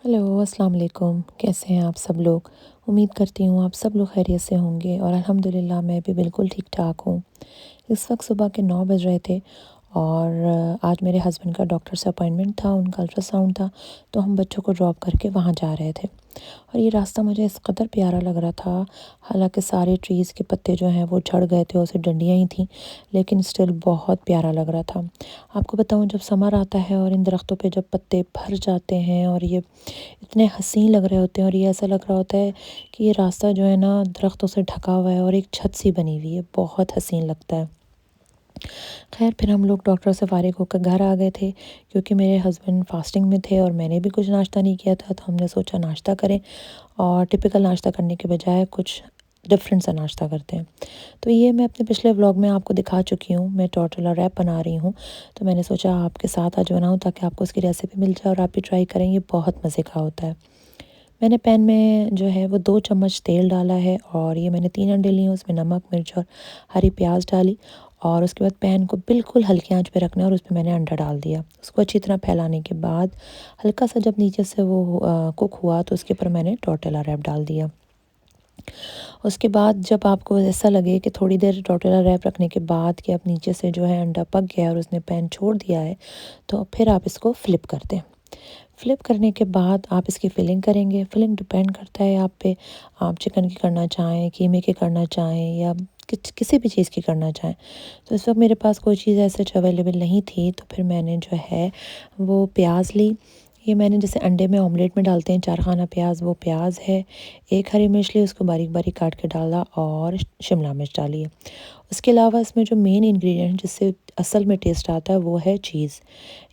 Hello, अस्सलाम वालेकुम। कैसे हैं आप सब लोग? उम्मीद करती हूँ आप सब लोग खैरियत से होंगे और अल्हम्दुलिल्लाह मैं भी बिल्कुल ठीक-ठाक हूँ। इस वक्त सुबह के 9 बज रहे थे और आज मेरे हस्बैंड का डॉक्टर से अपॉइंटमेंट था, उनका अल्ट्रासाउंड था, तो हम बच्चों को ड्रॉप करके वहाँ जा रहे थे। और ये रास्ता मुझे इस कदर प्यारा लग रहा था, हालाँकि सारे ट्रीज़ के पत्ते जो हैं वो झड़ गए थे और सिर्फ डंडियाँ ही थीं, लेकिन स्टिल बहुत प्यारा लग रहा था। आपको बताऊँ, जब समर आता है और इन दरख्तों पे जब पत्ते भर जाते हैं और ये इतने हसीन लग रहे होते हैं और ये ऐसा लग रहा होता है कि ये रास्ता जो है ना दरख्तों से ढका हुआ है और एक छत सी बनी हुई है, बहुत हसीन लगता है। खैर फिर हम लोग डॉक्टर से फ़ारिग होकर घर आ गए थे, क्योंकि मेरे हस्बैंड फास्टिंग में थे और मैंने भी कुछ नाश्ता नहीं किया था, तो हमने सोचा नाश्ता करें और टिपिकल नाश्ता करने के बजाय कुछ डिफरेंट सा नाश्ता करते हैं। तो ये मैं अपने पिछले व्लॉग में आपको दिखा चुकी हूँ, मैं टोर्टिला रैप बना रही हूँ, तो मैंने सोचा आपके साथ आज बनाऊँ ताकि आपको उसकी रेसिपी मिल जाए और आप भी ट्राई करें, ये बहुत मज़े का होता है। मैंने पैन में जो है वो 2 चम्मच तेल डाला है और ये मैंने 3 अंडे लिए हैं, उसमें नमक, मिर्च और हरी प्याज डाली और उसके बाद पैन को बिल्कुल हल्की आंच पे रखना है और उसमें मैंने अंडा डाल दिया। उसको अच्छी तरह फैलाने के बाद हल्का सा जब नीचे से वो कुक हुआ तो उसके ऊपर मैंने टोर्टिला रैप डाल दिया। उसके बाद जब आपको ऐसा लगे कि थोड़ी देर टोर्टिला रैप रखने के बाद कि अब नीचे से जो है अंडा पक गया है और उसने पैन छोड़ दिया है, तो फिर आप इसको फ्लिप कर दें। फ्लिप करने के बाद आप इसकी फ़िलिंग करेंगे। फ़िलिंग डिपेंड करता है आप पे, आप चिकन की करना चाहें, कीमे की करना चाहें या किसी भी चीज़ की करना चाहें। तो इस वक्त मेरे पास कोई चीज़ ऐसे अवेलेबल नहीं थी, तो फिर मैंने जो है वो प्याज ली। ये मैंने जैसे अंडे में ऑमलेट में डालते हैं 4 खाना प्याज, वो प्याज है। एक हरी मिर्च ली, उसको बारीक बारीक काट के डाला और शिमला मिर्च डाली है। उसके अलावा इसमें जो मेन इंग्रेडिएंट जिससे असल में टेस्ट आता है वो है चीज़।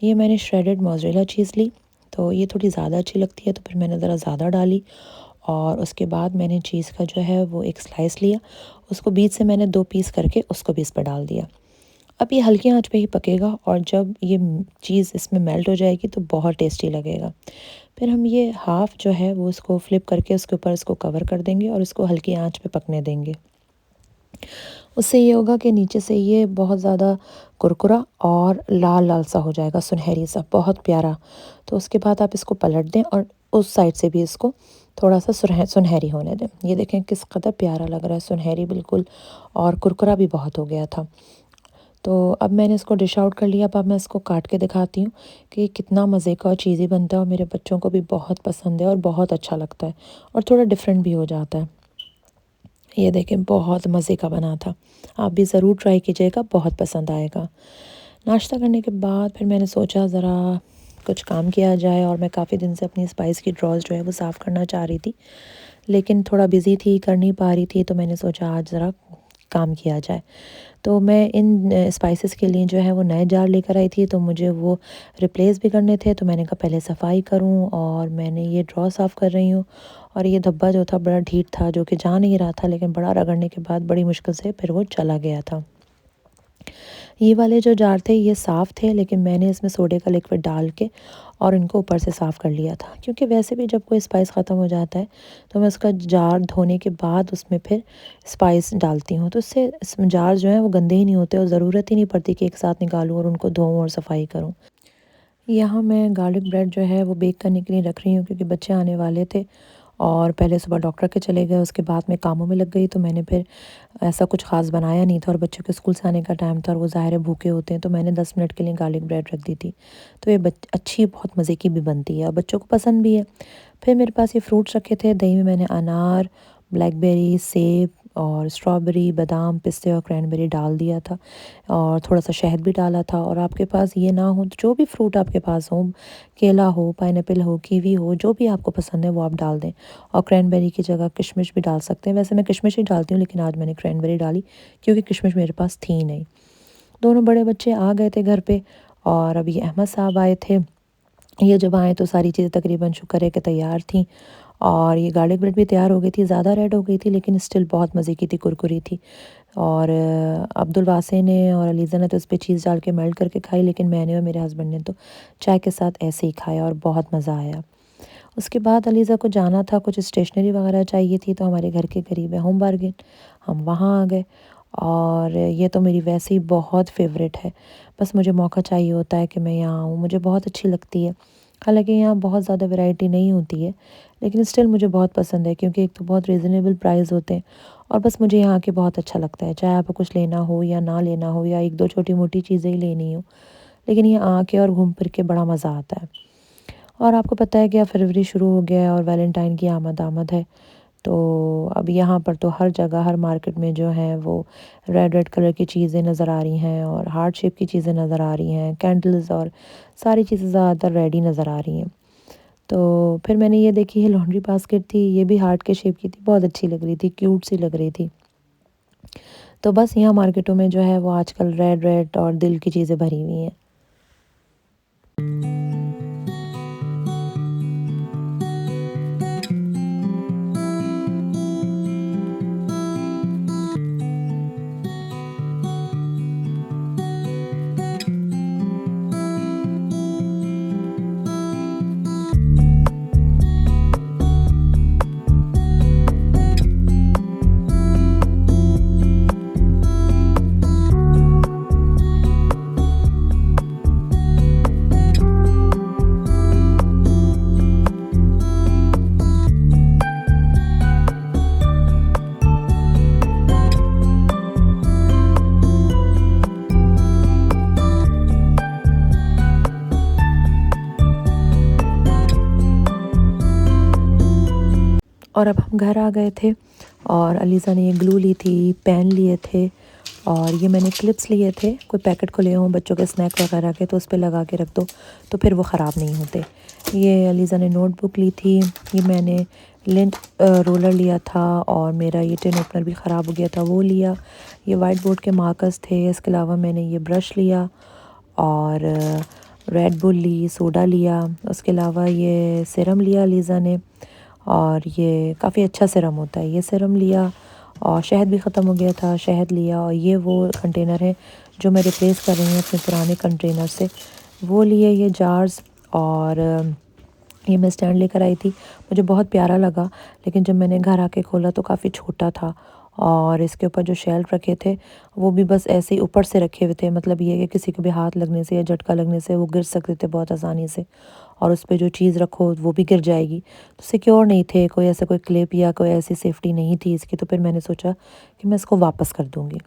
ये मैंने श्रेडेड मोज़रेला चीज़ ली, तो ये थोड़ी ज़्यादा अच्छी लगती है, तो फिर मैंने ज़रा ज़्यादा डाली और उसके बाद मैंने चीज़ का जो है वो एक स्लाइस लिया, उसको बीच से मैंने 2 पीस करके उसको भी इस पर डाल दिया। अब ये हल्की आंच पे ही पकेगा और जब ये चीज़ इसमें मेल्ट हो जाएगी तो बहुत टेस्टी लगेगा। फिर हम ये हाफ़ जो है वो इसको फ्लिप करके उसके ऊपर इसको कवर कर देंगे और इसको हल्की आंच पे पकने देंगे। उससे ये होगा कि नीचे से ये बहुत ज़्यादा कुरकुरा और लाल लाल सा हो जाएगा, सुनहरी सा, बहुत प्यारा। तो उसके बाद आप इसको पलट दें और उस साइड से भी इसको थोड़ा सा सुनहरी होने दें। ये देखें किस कदर प्यारा लग रहा है, सुनहरी बिल्कुल, और कुरकुरा भी बहुत हो गया था। तो अब मैंने इसको डिश आउट कर लिया। अब मैं इसको काट के दिखाती हूँ कि कितना मज़े का और चीज़ी बनता है और मेरे बच्चों को भी बहुत पसंद है और बहुत अच्छा लगता है और थोड़ा डिफरेंट भी हो जाता है। ये देखें बहुत मज़े का बना था, आप भी ज़रूर ट्राई कीजिएगा, बहुत पसंद आएगा। नाश्ता करने के बाद फिर मैंने सोचा ज़रा कुछ काम किया जाए और मैं काफ़ी दिन से अपनी स्पाइस की ड्रॉज़ जो है वो साफ़ करना चाह रही थी, लेकिन थोड़ा बिज़ी थी, कर नहीं पा रही थी, तो मैंने सोचा आज ज़रा काम किया जाए। तो मैं इन स्पाइसेस के लिए जो है वो नए जार लेकर आई थी, तो मुझे वो रिप्लेस भी करने थे, तो मैंने कहा पहले सफाई करूं और मैंने ये ड्रॉ साफ़ कर रही हूँ। और ये धब्बा जो था बड़ा ढीठ था, जो कि जा नहीं रहा था, लेकिन बड़ा रगड़ने के बाद बड़ी मुश्किल से फिर वो चला गया था। ये वाले जो जार थे ये साफ़ थे, लेकिन मैंने इसमें सोडे का लिक्विड डाल के और इनको ऊपर से साफ़ कर लिया था, क्योंकि वैसे भी जब कोई स्पाइस ख़त्म हो जाता है तो मैं उसका जार धोने के बाद उसमें फिर स्पाइस डालती हूँ, तो उससे जार जो हैं वो गंदे ही नहीं होते और ज़रूरत ही नहीं पड़ती कि एक साथ निकालूँ और उनको धोऊँ और सफाई करूँ। यहाँ मैं गार्लिक ब्रेड जो है वो बेक करने के लिए रख रही हूँ, क्योंकि बच्चे आने वाले थे और पहले सुबह डॉक्टर के चले गए, उसके बाद मैं कामों में लग गई, तो मैंने फिर ऐसा कुछ ख़ास बनाया नहीं था और बच्चों के स्कूल से आने का टाइम था और वो ज़ाहिर है भूखे होते हैं, तो मैंने 10 मिनट के लिए गार्लिक ब्रेड रख दी थी। तो ये अच्छी बहुत मज़े की भी बनती है और बच्चों को पसंद भी है। फिर मेरे पास ये फ्रूट्स रखे थे, दही में मैंने अनार, ब्लैकबेरी, सेब और स्ट्रॉबेरी, बादाम, पिस्ते और क्रैनबेरी डाल दिया था और थोड़ा सा शहद भी डाला था। और आपके पास ये ना हो तो जो भी फ्रूट आपके पास हो, केला हो, पाइनएप्पल हो, कीवी हो, जो भी आपको पसंद है वो आप डाल दें। और क्रैनबेरी की जगह किशमिश भी डाल सकते हैं, वैसे मैं किशमिश ही डालती हूँ, लेकिन आज मैंने क्रैनबेरी डाली क्योंकि किशमिश मेरे पास थी नहीं। दोनों बड़े बच्चे आ गए थे घर पे और अभी अहमद साहब आए थे। ये जब आए तो सारी चीज़ें तकरीबन शुक्र है कि तैयार थीं और ये गार्लिक ब्रेड भी तैयार हो गई थी, ज़्यादा रेड हो गई थी लेकिन स्टिल बहुत मज़े की थी, कुरकुरी थी। और अब्दुल वासे ने और अलीज़ा ने तो इस पे चीज़ डाल के मेल्ट करके खाई, लेकिन मैंने और मेरे हस्बैंड ने तो चाय के साथ ऐसे ही खाया और बहुत मज़ा आया। उसके बाद अलीज़ा को जाना था, कुछ स्टेशनरी वगैरह चाहिए थी, तो हमारे घर के करीब है होम बार्गेन, हम वहाँ आ गए। और ये तो मेरी वैसे ही बहुत फेवरेट है, बस मुझे मौका चाहिए होता है कि मैं यहाँ आऊँ, मुझे बहुत अच्छी लगती है। हालाँकि यहाँ बहुत ज़्यादा वैरायटी नहीं होती है, लेकिन स्टिल मुझे बहुत पसंद है क्योंकि एक तो बहुत रीज़नेबल प्राइस होते हैं और बस मुझे यहाँ आके बहुत अच्छा लगता है। चाहे आपको कुछ लेना हो या ना लेना हो या 1-2 छोटी-मोटी चीज़ें ही लेनी हो, लेकिन यहाँ आके और घूम फिर के बड़ा मज़ा आता है। और आपको पता है कि अब फरवरी शुरू हो गया है और वैलेंटाइन की आमद है। तो अब यहाँ पर तो हर जगह, हर मार्केट में जो है वो रेड रेड कलर की चीज़ें नज़र आ रही हैं और हार्ट शेप की चीज़ें नज़र आ रही हैं, कैंडल्स और सारी चीज़ें ज़्यादातर रेड ही नज़र आ रही हैं। तो फिर मैंने ये देखी है लॉन्ड्री बास्केट थी, ये भी हार्ट के शेप की थी, बहुत अच्छी लग रही थी, क्यूट सी लग रही थी। तो बस यहाँ मार्केटों में जो है वो आजकल रेड रेड और दिल की चीज़ें भरी हुई हैं। और अब हम घर आ गए थे और अलीज़ा ने ये ग्लू ली थी, पेन लिए थे और ये मैंने क्लिप्स लिए थे। कोई पैकेट खुले हों बच्चों के स्नैक वगैरह के तो उस पे लगा के रख दो, तो फिर वो ख़राब नहीं होते। ये अलीज़ा ने नोटबुक ली थी, ये मैंने लिंट रोलर लिया था और मेरा ये टिन ओपनर भी ख़राब हो गया था, वो लिया। ये वाइट बोर्ड के मार्कर्स थे, इसके अलावा मैंने ये ब्रश लिया और रेड बुल ली, सोडा लिया। उसके अलावा ये सीरम लिया अलीज़ा ने और ये काफ़ी अच्छा सीरम होता है। ये सीरम लिया और शहद भी ख़त्म हो गया था, शहद लिया और ये वो कंटेनर है जो मैं रिप्लेस कर रही हूँ अपने पुराने कंटेनर से, वो लिए ये जार्स और ये मैं स्टैंड लेकर आई थी। मुझे बहुत प्यारा लगा, लेकिन जब मैंने घर आके खोला तो काफ़ी छोटा था और इसके ऊपर जो शेल्फ रखे थे वो भी बस ऐसे ही ऊपर से रखे हुए थे। मतलब ये कि किसी को भी हाथ लगने से या झटका लगने से वो गिर सकते थे बहुत आसानी से और उस पे जो चीज़ रखो वो भी गिर जाएगी। तो सिक्योर नहीं थे, कोई ऐसा कोई क्लिप या कोई ऐसी सेफ्टी नहीं थी इसकी। तो फिर मैंने सोचा कि मैं इसको वापस कर दूँगी।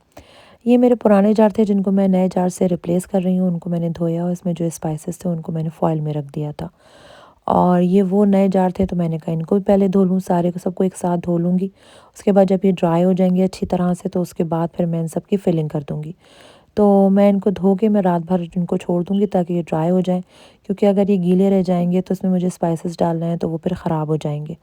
ये मेरे पुराने जार थे जिनको मैं नए जार से रिप्लेस कर रही हूँ। उनको मैंने धोया और इसमें जो स्पाइसेस थे उनको मैंने फॉइल में रख दिया था। और ये वो नए जार थे तो मैंने कहा इनको भी पहले धो लूँ, सारे को सबको एक साथ धो लूँगी। उसके बाद जब ये ड्राई हो जाएंगे अच्छी तरह से तो उसके बाद फिर मैं इन सब की फिलिंग कर दूँगी। तो मैं इनको धो के मैं रात भर इनको छोड़ दूँगी ताकि ये ड्राई हो जाएँ, क्योंकि अगर ये गीले रह जाएंगे तो इसमें मुझे स्पाइसेस डालना है तो वो फिर ख़राब हो जाएंगे।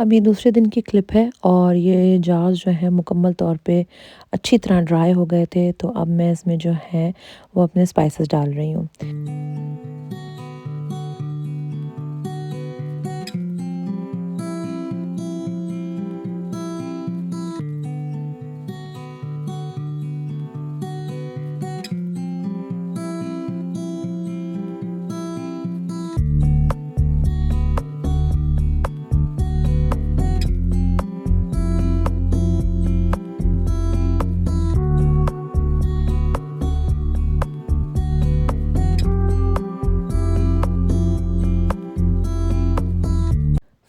अब ये दूसरे दिन की क्लिप है और ये जार्स जो है मुकम्मल तौर पे अच्छी तरह ड्राई हो गए थे। तो अब मैं इसमें जो है वो अपने स्पाइसेस डाल रही हूँ।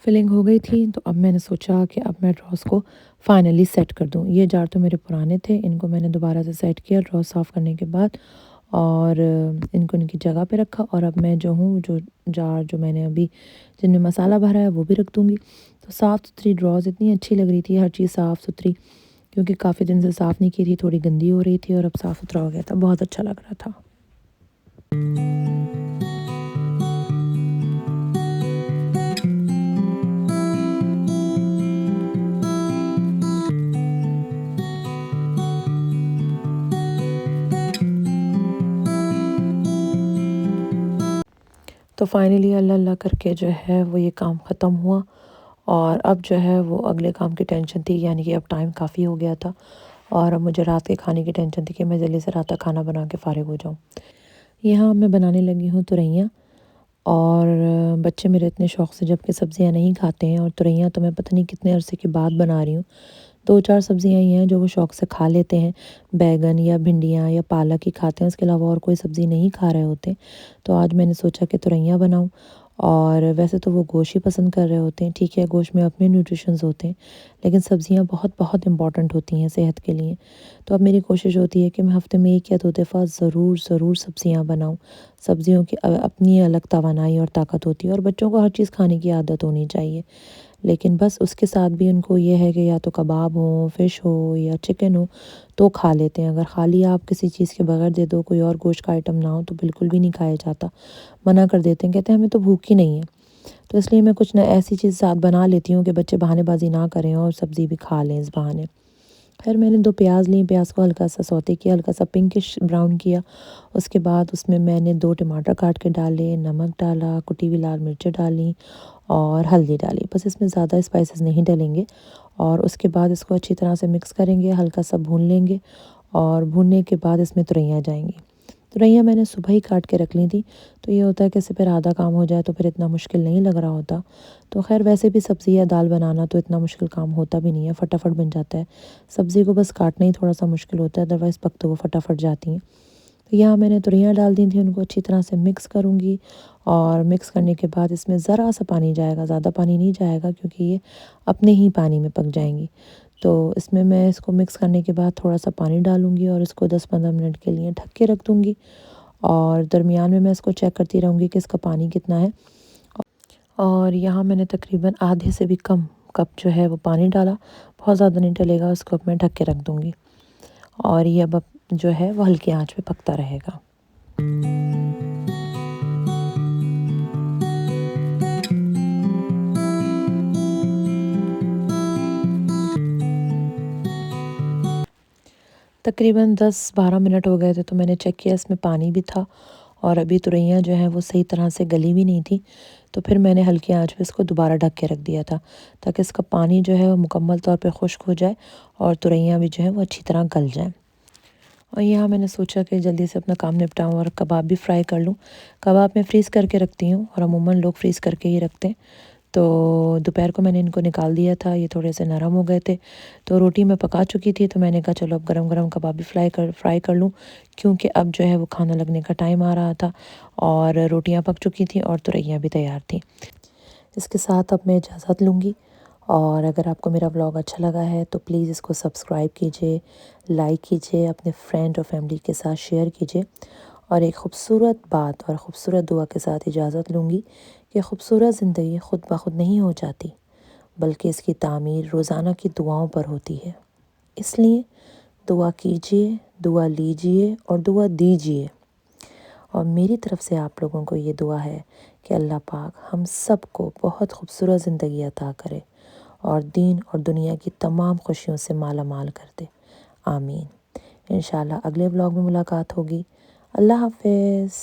फिलिंग हो गई थी तो अब मैंने सोचा कि अब मैं ड्रॉस को फाइनली सेट कर दूँ। ये जार तो मेरे पुराने थे, इनको मैंने दोबारा से सेट किया ड्रॉ साफ़ करने के बाद और इनको इनकी जगह पे रखा और अब मैं जो हूँ जो जार जो मैंने अभी जिनमें मसाला भरा है वो भी रख दूँगी। तो साफ़ सुथरी ड्रॉज़ इतनी अच्छी लग रही थी, हर चीज़ साफ़ सुथरी, क्योंकि काफ़ी दिन से साफ़ नहीं की थी, थोड़ी गंदी हो रही थी और अब साफ़ सुथरा हो गया था, बहुत अच्छा लग रहा था। तो फाइनली अल्लाह अल्लाह करके जो है वो ये काम ख़त्म हुआ और अब जो है वो अगले काम की टेंशन थी, यानी कि अब टाइम काफ़ी हो गया था और अब मुझे रात के खाने की टेंशन थी कि मैं जल्दी से रात का खाना बना के फ़ारिग हो जाऊँ। यहाँ मैं बनाने लगी हूँ तुरैया, और बच्चे मेरे इतने शौक़ से जबकि सब्ज़ियाँ नहीं खाते हैं, और तुरैया तो मैं पता नहीं कितने अरसे के बाद बना रही हूँ। 2-4 सब्ज़ियाँ ही हैं जो वो शौक़ से खा लेते हैं, बैंगन या भिंडियाँ या पालक ही खाते हैं, उसके अलावा और कोई सब्ज़ी नहीं खा रहे होते। तो आज मैंने सोचा कि तुरैया बनाऊँ, और वैसे तो वो गोश्त ही पसंद कर रहे होते हैं, ठीक है, गोश्त में अपने न्यूट्रिशंस होते हैं, लेकिन सब्ज़ियाँ बहुत बहुत इम्पॉर्टेंट होती हैं सेहत के लिए। तो अब मेरी कोशिश होती है कि मैं हफ़्ते में 1 या 2 दफ़ा ज़रूर सब्ज़ियाँ बनाऊँ। सब्ज़ियों की अपनी अलग तवानाई और ताकत होती है, और बच्चों को हर चीज़ खाने की आदत होनी चाहिए। लेकिन बस उसके साथ भी उनको ये है कि या तो कबाब हो, फ़िश हो या चिकन हो, तो खा लेते हैं। अगर खाली आप किसी चीज़ के बगैर दे दो, कोई और गोश्त का आइटम ना हो, तो बिल्कुल भी नहीं खाया जाता। मना कर देते हैं, कहते हैं हमें तो भूख ही नहीं है। तो इसलिए मैं कुछ ना ऐसी चीज़ साथ बना लेती हूँ कि बच्चे बहानेबाज़ी ना करें और सब्ज़ी भी खा लें इस बहाने। फिर मैंने 2 प्याज़ ली, प्याज़ को हल्का सा सौते किया, हल्का सा पिंकिश ब्राउन किया। उसके बाद उसमें मैंने 2 टमाटर काट के डाले, नमक डाला, कुटी हुई लाल मिर्चें डाली और हल्दी डाली। बस इसमें ज़्यादा स्पाइसेस नहीं डलेंगे, और उसके बाद इसको अच्छी तरह से मिक्स करेंगे, हल्का सा भून लेंगे, और भूनने के बाद इसमें तुरैया जाएँगी। तुरैया मैंने सुबह ही काट के रख ली थी, तो ये होता है कि इससे फिर आधा काम हो जाए तो फिर इतना मुश्किल नहीं लग रहा होता। तो ख़ैर वैसे भी सब्ज़ी या दाल बनाना तो इतना मुश्किल काम होता भी नहीं है, फटाफट बन जाता है। सब्ज़ी को बस काटना ही थोड़ा-सा मुश्किल होता है, अदरवाइज़ पक तो वो फटाफट जाती हैं। तो यहाँ मैंने तुरैया डाल दी थी, उनको अच्छी तरह से मिक्स करूँगी, और मिक्स करने के बाद इसमें ज़रा सा पानी जाएगा, ज़्यादा पानी नहीं जाएगा क्योंकि ये अपने ही पानी में पक जाएँगी। तो इसमें मैं इसको मिक्स करने के बाद थोड़ा-सा पानी डालूँगी और इसको 10-15 मिनट के लिए ढक के रख दूँगी, और दरमियान में मैं इसको चेक करती रहूँगी कि इसका पानी कितना है। और यहाँ मैंने तकरीबन आधे से भी कम कप जो है वो पानी डाला, बहुत ज़्यादा नहीं डलेगा, उसको अब मैं ढक के रख दूँगी, और ये अब जो है वो हल्की आँच पे पकता रहेगा। तकरीबन 10-12 मिनट हो गए थे, तो मैंने चेक किया इसमें पानी भी था, और अभी तुरैया जो हैं वो सही तरह से गली भी नहीं थी। तो फिर मैंने हल्की आंच पे इसको दोबारा ढक के रख दिया था, ताकि इसका पानी जो है वो मुकम्मल तौर पे खुश्क हो जाए, और तुरैया भी जो है वो अच्छी तरह गल जाए। और यहाँ मैंने सोचा कि जल्दी से अपना काम निपटाऊँ और कबाब भी फ्राई कर लूँ। कबाब मैं फ्रीज़ करके रखती हूँ, और अमूमन लोग फ्रीज़ करके ही रखते हैं। तो दोपहर को मैंने इनको निकाल दिया था, ये थोड़े से नरम हो गए थे। तो रोटी मैं पका चुकी थी, तो मैंने कहा चलो अब गरम-गरम कबाब भी फ्राई कर लूँ, क्योंकि अब जो है वो खाना लगने का टाइम आ रहा था, और रोटियाँ पक चुकी थी और तुरैया भी तैयार थी। इसके साथ अब मैं इजाज़त लूँगी, और अगर आपको मेरा व्लॉग अच्छा लगा है तो प्लीज़ इसको सब्सक्राइब कीजिए, लाइक कीजिए, अपने फ्रेंड और फैमिली के साथ शेयर कीजिए, और एक खूबसूरत बात और ख़ूबसूरत दुआ के साथ इजाज़त लूँगी कि खूबसूरत ज़िंदगी खुद ब खुद नहीं हो जाती, बल्कि इसकी तामीर रोज़ाना की दुआओं पर होती है। इसलिए दुआ कीजिए, दुआ लीजिए और दुआ दीजिए। और मेरी तरफ से आप लोगों को ये दुआ है कि अल्लाह पाक हम सबको बहुत खूबसूरत ज़िंदगी अता करे, और दीन और दुनिया की तमाम खुशियों से माला माल कर दे। आमीन। इंशाल्लाह अगले व्लॉग में मुलाकात होगी। अल्लाह हाफ़िज़।